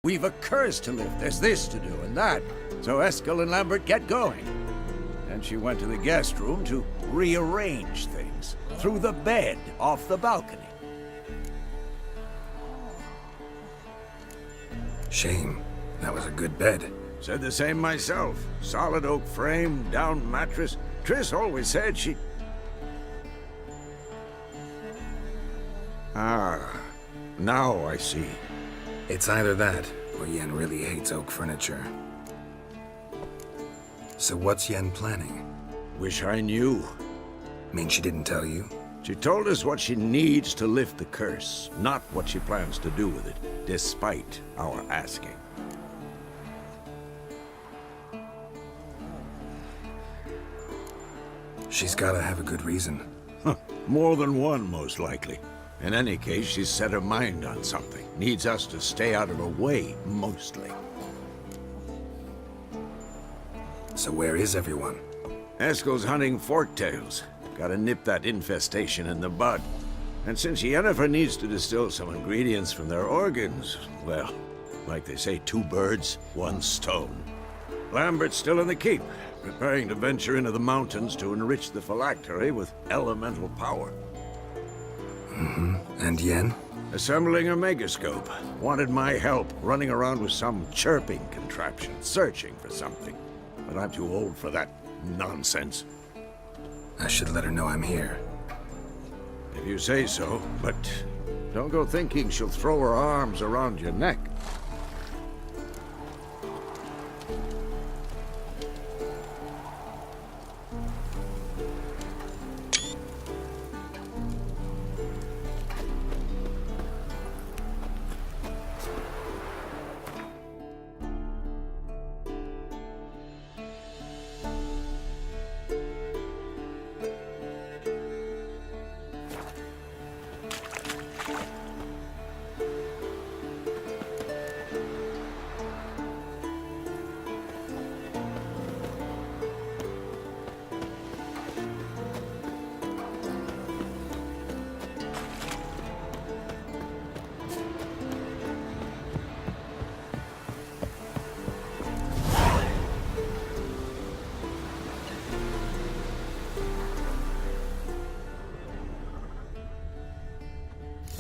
We've a curse to lift. There's this to do and that. So Eskel and Lambert get going. And she went to the guest room to rearrange things. Threw the bed off the balcony. Shame. That was a good bed. Said the same myself. Solid oak frame, down mattress. Triss always said she... Ah, now I see. It's either that, or Yen really hates oak furniture. So what's Yen planning? Wish I knew. Mean she didn't tell you? She told us what she needs to lift the curse, not what she plans to do with it, despite our asking. She's gotta have a good reason. More than one, most likely. In any case, she's set her mind on something. Needs us to stay out of her way, mostly. So where is everyone? Eskel's hunting forktails. Gotta nip that infestation in the bud. And since Yennefer needs to distill some ingredients from their organs, well, like they say, 2 birds, 1 stone. Lambert's still in the keep, preparing to venture into the mountains to enrich the phylactery with elemental power. And Yen? Assembling a megascope. Wanted my help running around with some chirping contraption, searching for something. But I'm too old for that nonsense. I should let her know I'm here. If you say so, but don't go thinking she'll throw her arms around your neck.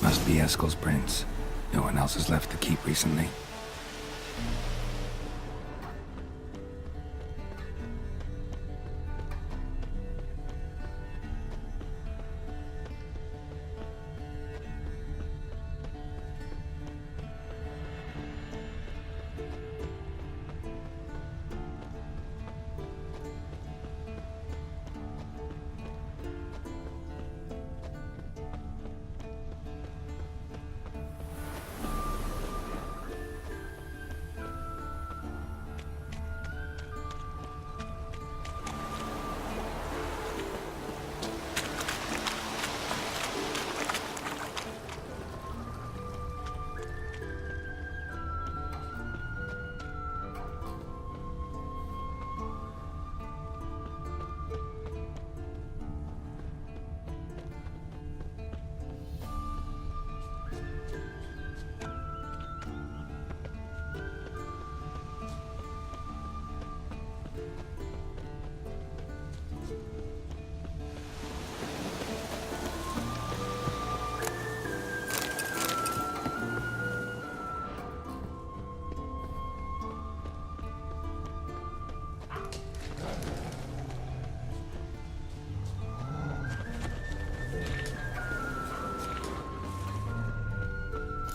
Must be Eskel's prints. No one else has left the keep recently.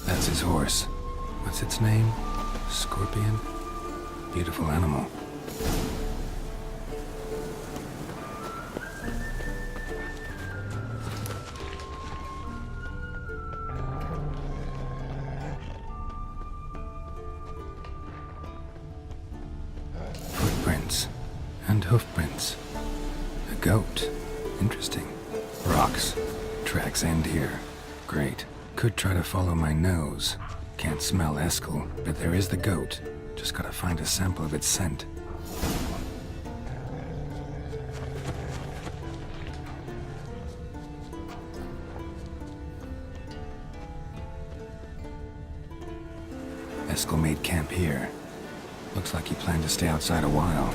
That's his horse. What's its name? Scorpion? Beautiful animal. Footprints. And hoofprints. A goat. Interesting. Rocks. Tracks end here. Great. Could try to follow my nose. Can't smell Eskel, but there is the goat. Just gotta find a sample of its scent. Eskel made camp here. Looks like he planned to stay outside a while.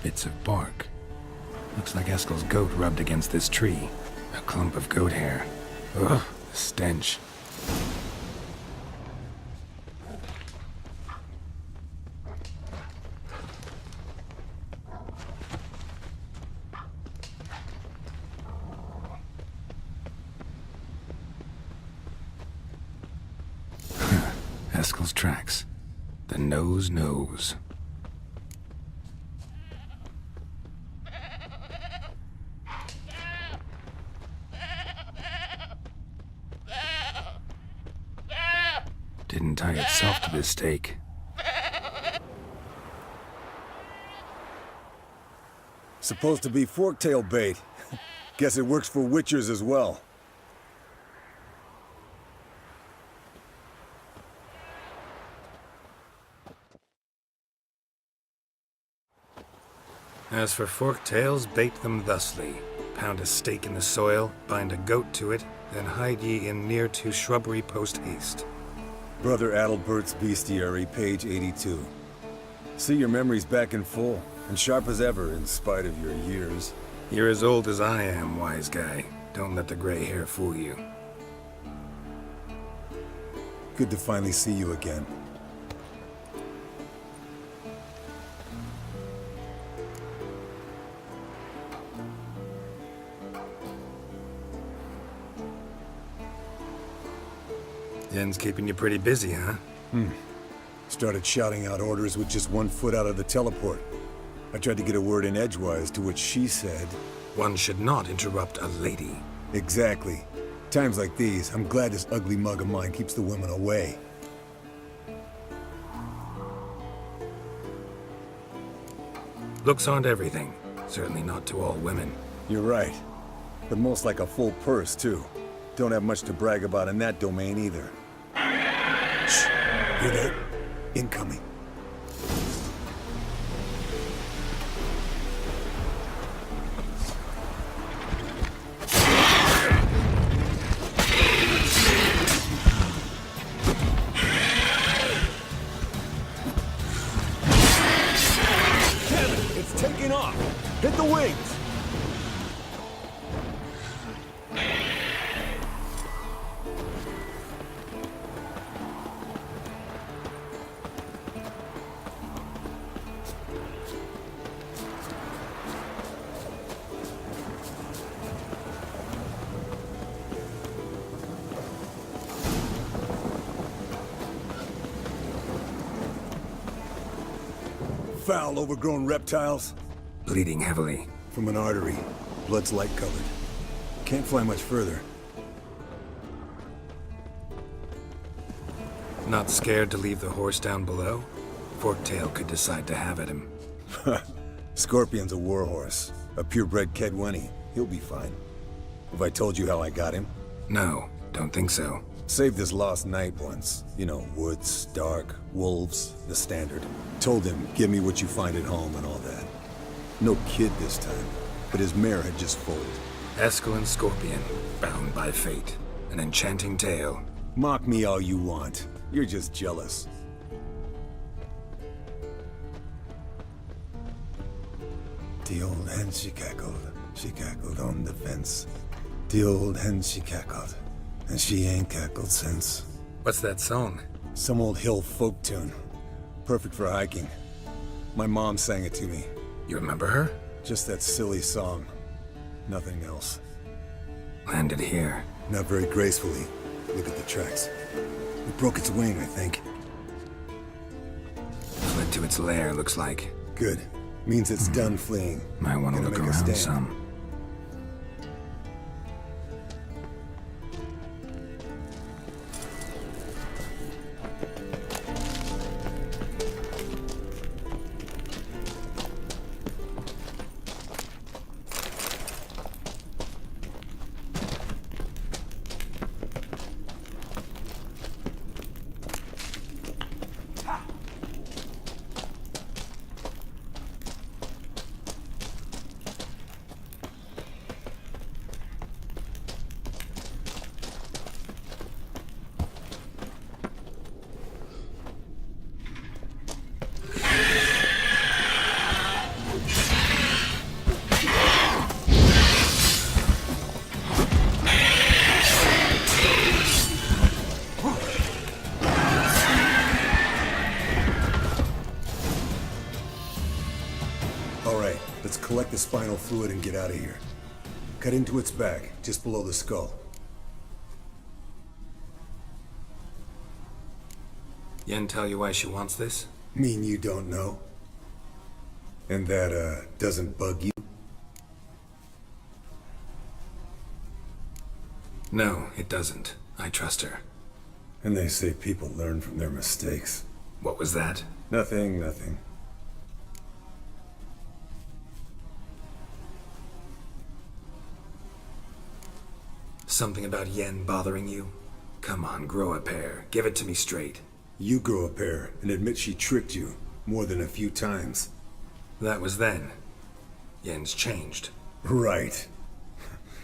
Bits of bark. Looks like Eskel's goat rubbed against this tree. A clump of goat hair. Ugh, the stench. Eskel's tracks. The nose knows. Didn't tie itself to this stake. Supposed to be forktail bait. Guess it works for witchers as well. As for forktails, bait them thusly. Pound a stake in the soil, bind a goat to it, then hide ye in near to shrubbery post haste. Brother Adalbert's Bestiary, page 82. See your memories back in full, and sharp as ever in spite of your years. You're as old as I am, wise guy. Don't let the gray hair fool you. Good to finally see you again. Yen's keeping you pretty busy, huh? Started shouting out orders with just 1 foot out of the teleport. I tried to get a word in edgewise, to which she said, One should not interrupt a lady. exactly. Times like these, I'm glad this ugly mug of mine keeps the women away. Looks aren't everything. Certainly not to all women. You're right. But most like a full purse, too. Don't have much to brag about in that domain either. Shh! Hear that? Incoming. Kevin, it's taking off! Hit the wings! Foul, overgrown reptiles. Bleeding heavily. From an artery. Blood's light-colored. Can't fly much further. Not scared to leave the horse down below? Forktail could decide to have at him. Scorpion's a warhorse. A purebred Kedwenny. He'll be fine. Have I told you how I got him? No, don't think so. Saved this lost knight once. You know, woods, dark, wolves, the standard. Told him, give me what you find at home and all that. No kid this time, but his mare had just foaled. Eskel and Scorpion, bound by fate. An enchanting tale. Mock me all you want. You're just jealous. The old hen she cackled on the fence. The old hen she cackled, and she ain't cackled since. What's that song? Some old hill folk tune. Perfect for hiking. My mom sang it to me. You remember her? Just that silly song. Nothing else. Landed here. Not very gracefully. Look at the tracks. It broke its wing, I think. Fled to its lair, looks like. Good. Means it's done fleeing. Might want to Gonna look make a around stand. some. the spinal fluid and get out of here. Cut into its back, just below the skull. Yen tell you why she wants this? Mean you don't know? And that, doesn't bug you? No, it doesn't. I trust her. And they say people learn from their mistakes. What was that? Nothing, nothing. Something about Yen bothering you? Come on, grow a pair. Give it to me straight. You grow a pair and admit she tricked you more than a few times. That was then. Yen's changed. Right.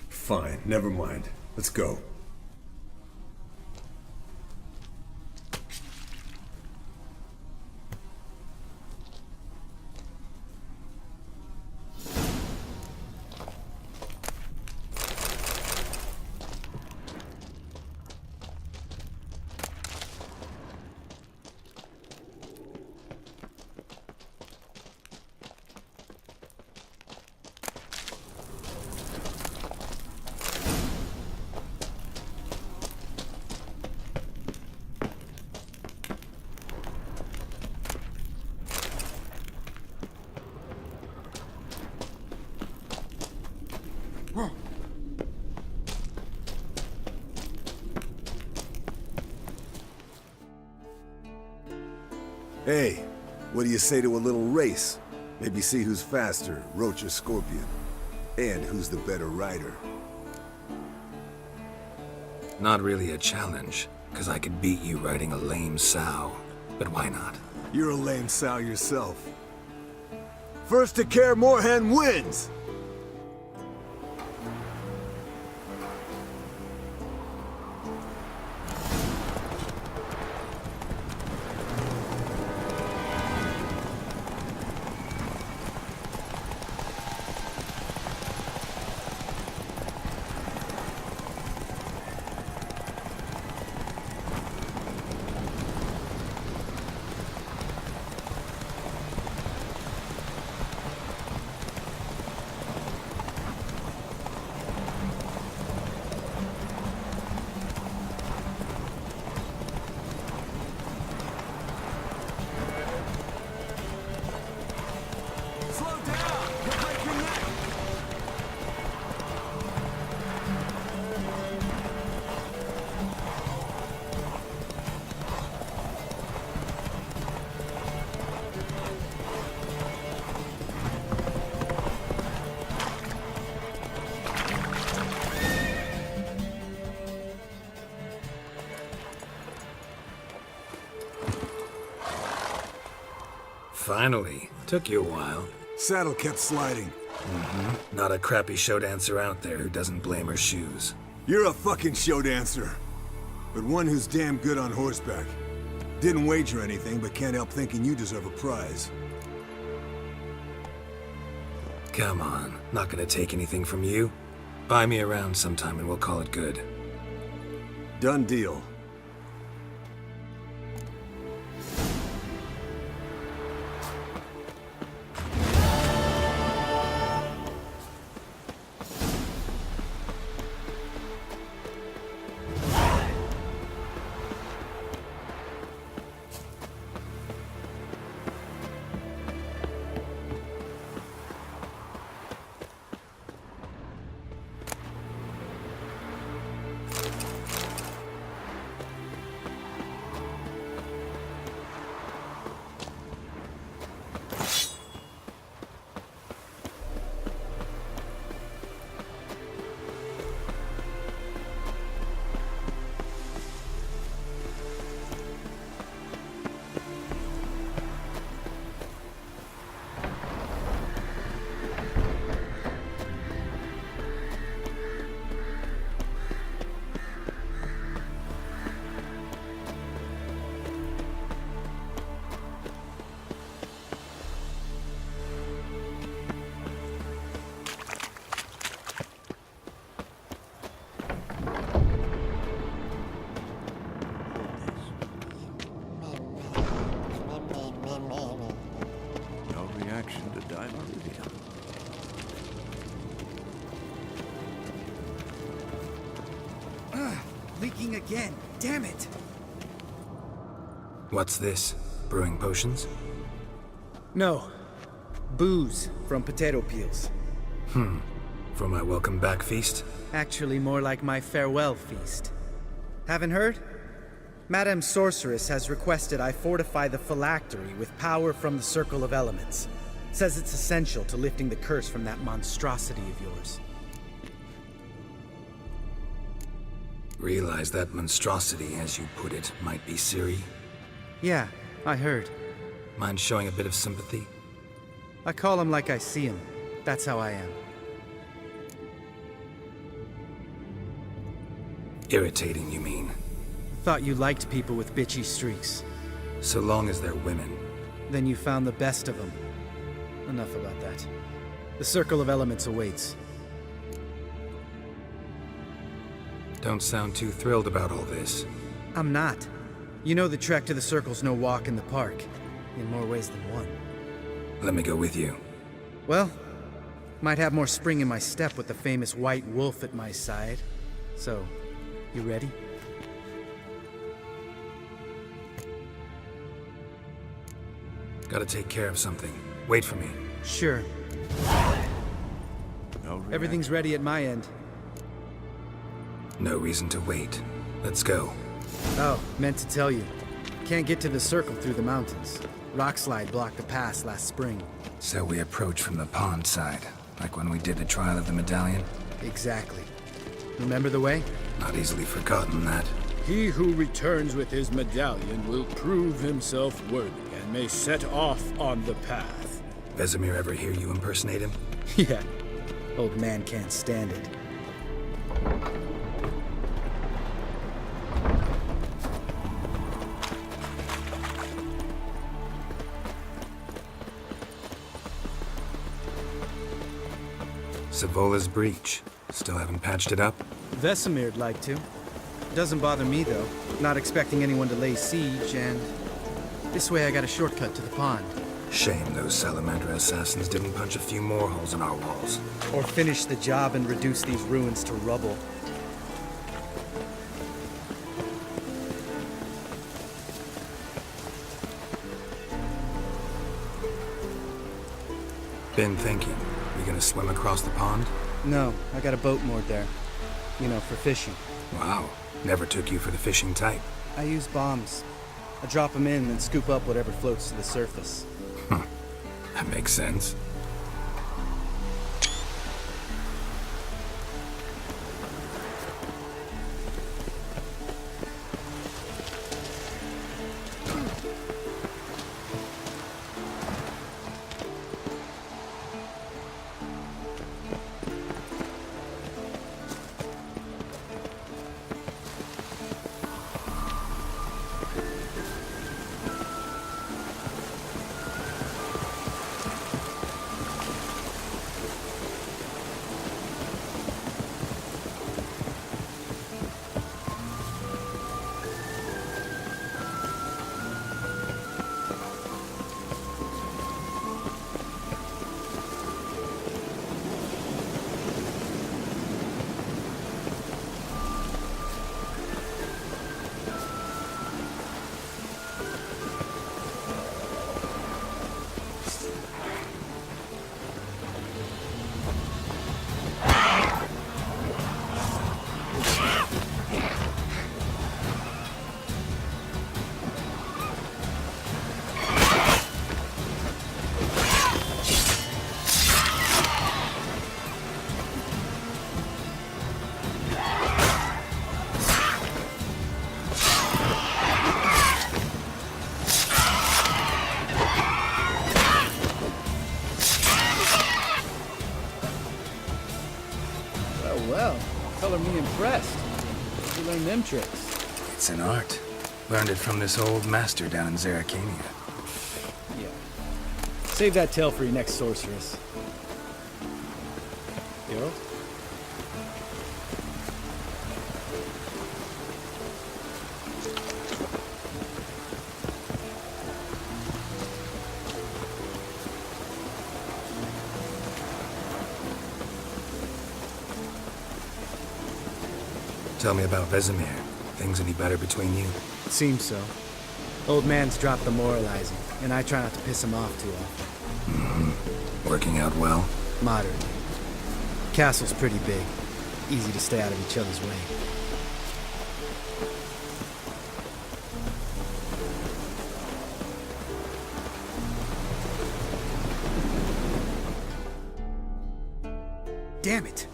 Fine, never mind. Let's go. Hey, what do you say to a little race? Maybe see who's faster, Roach or Scorpion. And who's the better rider. Not really a challenge, because I could beat you riding a lame sow. But why not? You're a lame sow yourself. First to Kaer Morhen wins! Finally. Took you a while. Saddle kept sliding. Not a crappy show dancer out there who doesn't blame her shoes. You're a fucking show dancer. But one who's damn good on horseback. Didn't wager anything, but can't help thinking you deserve a prize. Come on, not gonna take anything from you. Buy me around sometime and we'll call it good. Done deal. Leaking again. Damn it! What's this? Brewing potions? No. Booze from potato peels. For my welcome back feast? Actually, more like my farewell feast. Haven't heard? Madame Sorceress has requested I fortify the phylactery with power from the Circle of Elements. Says it's essential to lifting the curse from that monstrosity of yours. Realize that monstrosity, as you put it, might be Ciri? Yeah, I heard. Mind showing a bit of sympathy? I call him like I see him. That's how I am. Irritating, you mean? Thought you liked people with bitchy streaks. So long as they're women. Then you found the best of them. Enough about that. The Circle of Elements awaits. Don't sound too thrilled about all this. I'm not. You know the trek to the Circle's no walk in the park. In more ways than one. Let me go with you. Well, might have more spring in my step with the famous White Wolf at my side. So, you ready? Gotta take care of something. Wait for me. Sure. No reaction. Everything's ready at my end. No reason to wait. Let's go. Oh, meant to tell you. Can't get to the Circle through the mountains. Rockslide blocked the pass last spring. So we approach from the pond side, like when we did the trial of the medallion? Exactly. Remember the way? Not easily forgotten, that. He who returns with his medallion will prove himself worthy and may set off on the path. Vesemir ever hear you impersonate him? Yeah. Old man can't stand it. Savola's breach. Still haven't patched it up? Vesemir'd like to. Doesn't bother me, though. Not expecting anyone to lay siege, and... this way I got a shortcut to the pond. Shame those Salamander assassins didn't punch a few more holes in our walls. Or finish the job and reduce these ruins to rubble. Been thinking. We gonna swim across the pond? No, I got a boat moored there. You know, for fishing. Wow. Never took you for the fishing type. I use bombs. I drop them in and scoop up whatever floats to the surface. That makes sense. Well, color me impressed. You learned them tricks. It's an art. Learned it from this old master down in Zerrikania. Yeah. Save that tale for your next sorceress. Geralt? Tell me about Vesemir. things any better between you? Seems so. Old man's dropped the moralizing, and I try not to piss him off too often. Working out well? Moderately. Castle's pretty big. Easy to stay out of each other's way. Damn it!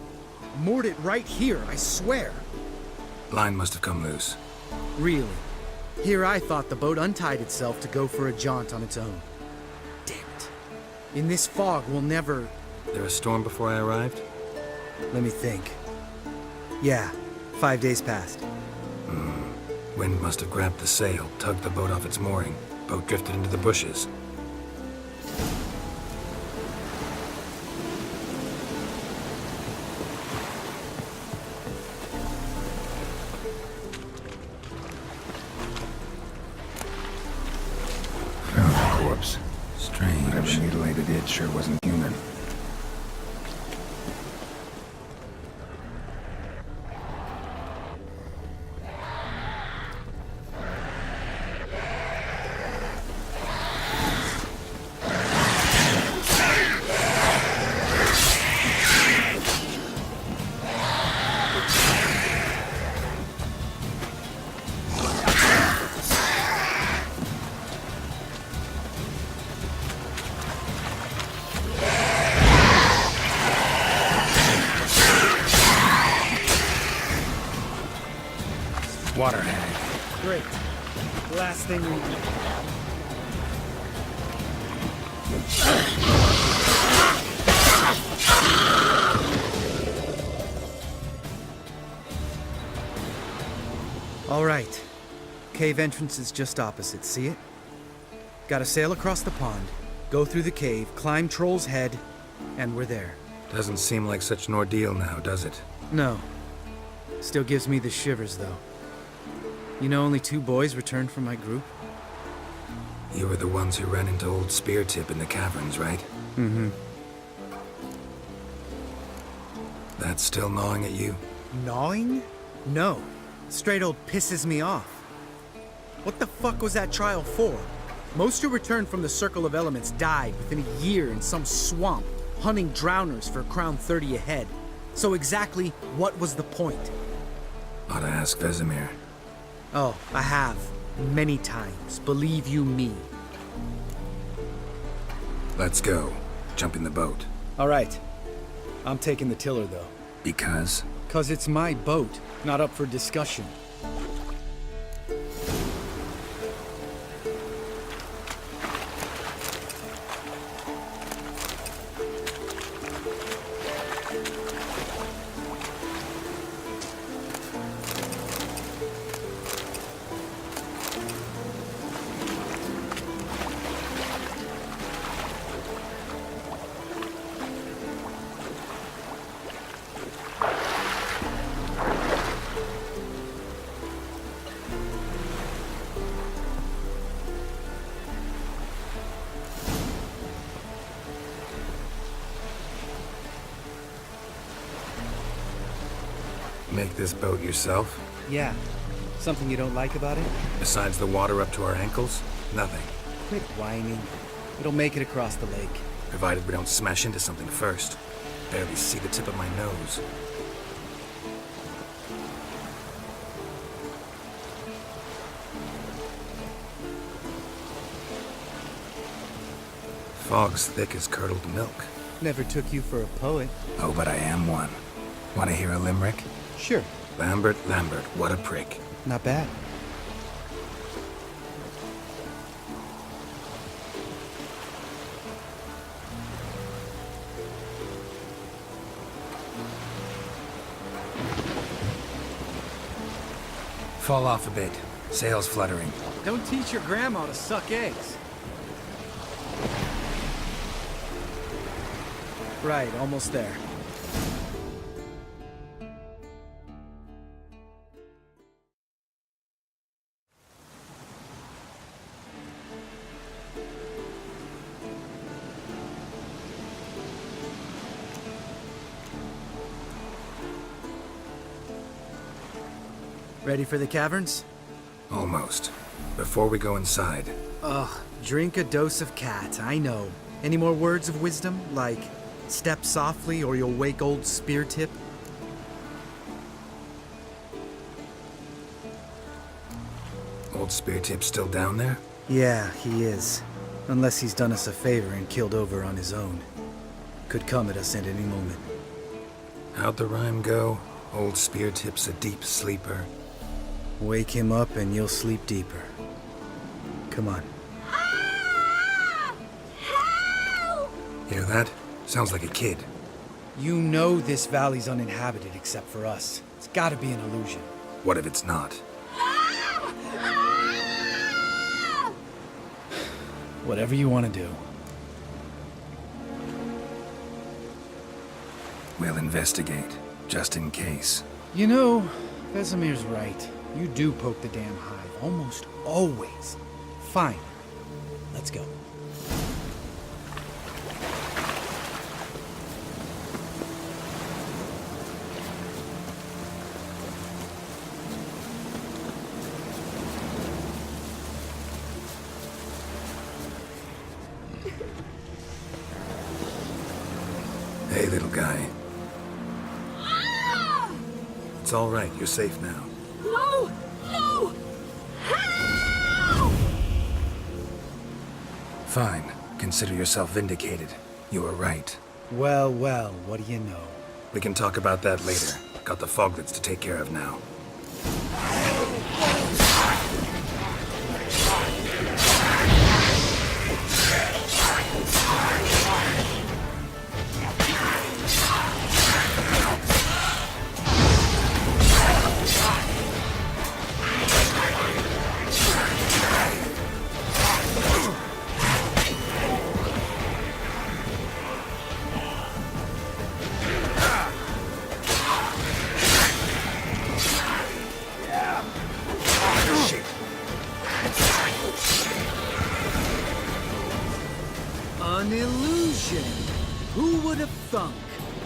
Moored it right here, I swear! Line must have come loose. Really? Here I thought the boat untied itself to go for a jaunt on its own. Damn it. In this fog, we'll never... There a storm before I arrived? Let me think. Yeah, 5 days passed. Wind must have grabbed the sail, tugged the boat off its mooring. Boat drifted into the bushes. Found a corpse. Strange. Whatever mutilated it sure wasn't human. Water hag. Great. Last thing we need. All right. Cave entrance is just opposite, see it? Gotta sail across the pond, go through the cave, climb Troll's Head, and we're there. Doesn't seem like such an ordeal now, does it? No. Still gives me the shivers, though. You know only 2 boys returned from my group? You were the ones who ran into old Speartip in the caverns, right? Mm-hmm. That's still gnawing at you? Gnawing? No. Straight old pisses me off. What the fuck was that trial for? Most who returned from the Circle of Elements died within a year in some swamp, hunting drowners for a crown 30 a head. So exactly what was the point? Ought to ask Vesemir. Oh, I have. Many times. Believe you me. Let's go. Jump in the boat. All right. I'm taking the tiller, though. Because? 'Cause it's my boat, not up for discussion. Make this boat yourself? Yeah. Something you don't like about it? Besides the water up to our ankles? Nothing. Quit whining. It'll make it across the lake. Provided we don't smash into something first. Barely see the tip of my nose. Fog's thick as curdled milk. Never took you for a poet. Oh, but I am one. Want to hear a limerick? Sure. Lambert, Lambert, what a prick. Not bad. Fall off a bit. Sails fluttering. Don't teach your grandma to suck eggs. Right, almost there. Ready for the caverns? Almost. Before we go inside, Ugh, drink a dose of cat, I know. Any more words of wisdom, like step softly or you'll wake old Spear Tip? Old Spear Tip's still down there? Yeah, he is. Unless he's done us a favor and killed over on his own. Could come at us at any moment. How'd the rhyme go? Old Spear Tip's a deep sleeper. Wake him up and you'll sleep deeper. Come on. Hear that? Sounds like a kid. You know this valley's uninhabited except for us. It's gotta be an illusion. What if it's not? Whatever you want to do. We'll investigate, just in case. You know, Vesemir's right. You do poke the damn hive, almost always. Fine. Let's go. Hey, little guy. It's all right. You're safe now. No! No! Help! Fine. Consider yourself vindicated. You were right. Well, well, what do you know? We can talk about that later. Got the Foglets to take care of now. An illusion! Who would have thunk?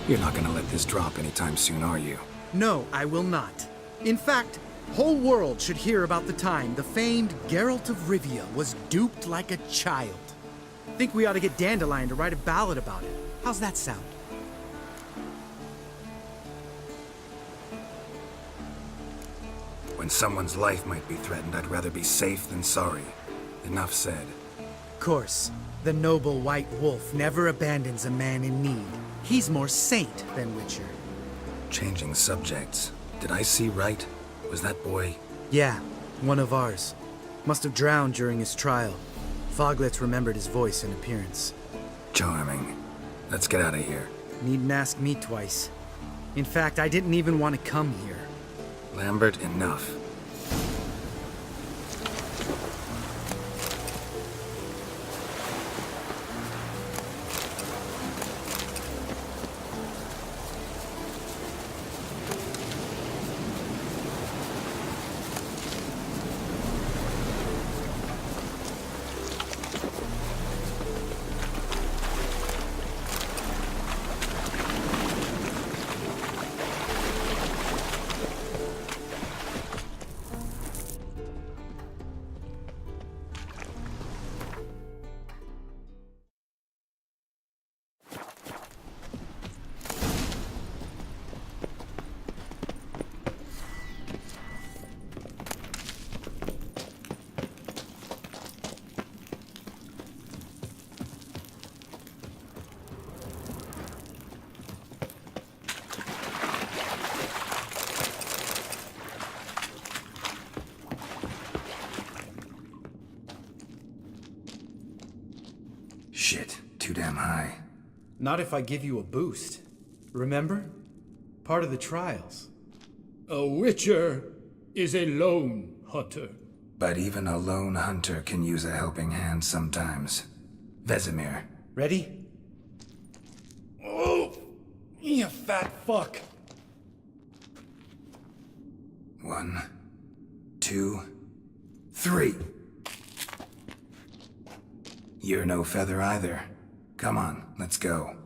You're not gonna let this drop anytime soon, are you? No, I will not. In fact, whole world should hear about the time the famed Geralt of Rivia was duped like a child. Think we ought to get Dandelion to write a ballad about it. How's that sound? When someone's life might be threatened, I'd rather be safe than sorry. Enough said. Of course, the noble white wolf never abandons a man in need. He's more saint than Witcher. Changing subjects. Did I see right? Was that boy? Yeah, one of ours. Must have drowned during his trial. Foglets remembered his voice and appearance. Charming. Let's get out of here. Needn't ask me twice. In fact, I didn't even want to come here. Lambert, enough. Shit, too damn high. Not if I give you a boost. Remember? Part of the trials. A witcher is a lone hunter. But even a lone hunter can use a helping hand sometimes. Vesemir. Ready? Oh, you fat fuck. 1, 2, 3. You're no feather either. Come on, let's go.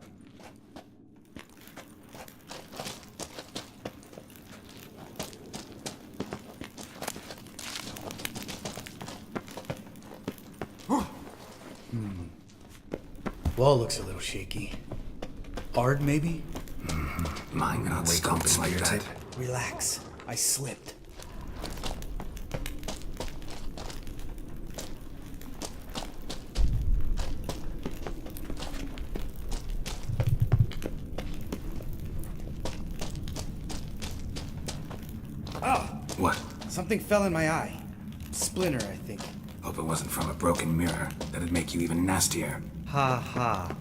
Wall looks a little shaky. Hard, maybe? Mine not stomping like that. Relax. I slipped. Oh! What? Something fell in my eye. Splinter, I think. Hope it wasn't from a broken mirror. That'd make you even nastier. Ha ha.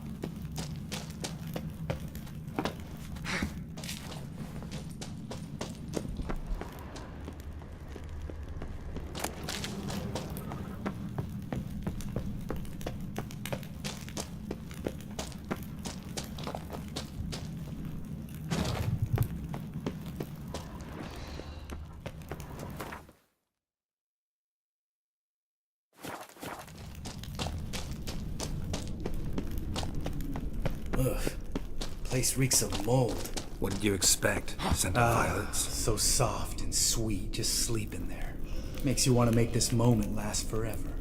Ugh. Place reeks of mold. What did you expect? Scent of violets? So soft and sweet, just sleeping there. Makes you want to make this moment last forever.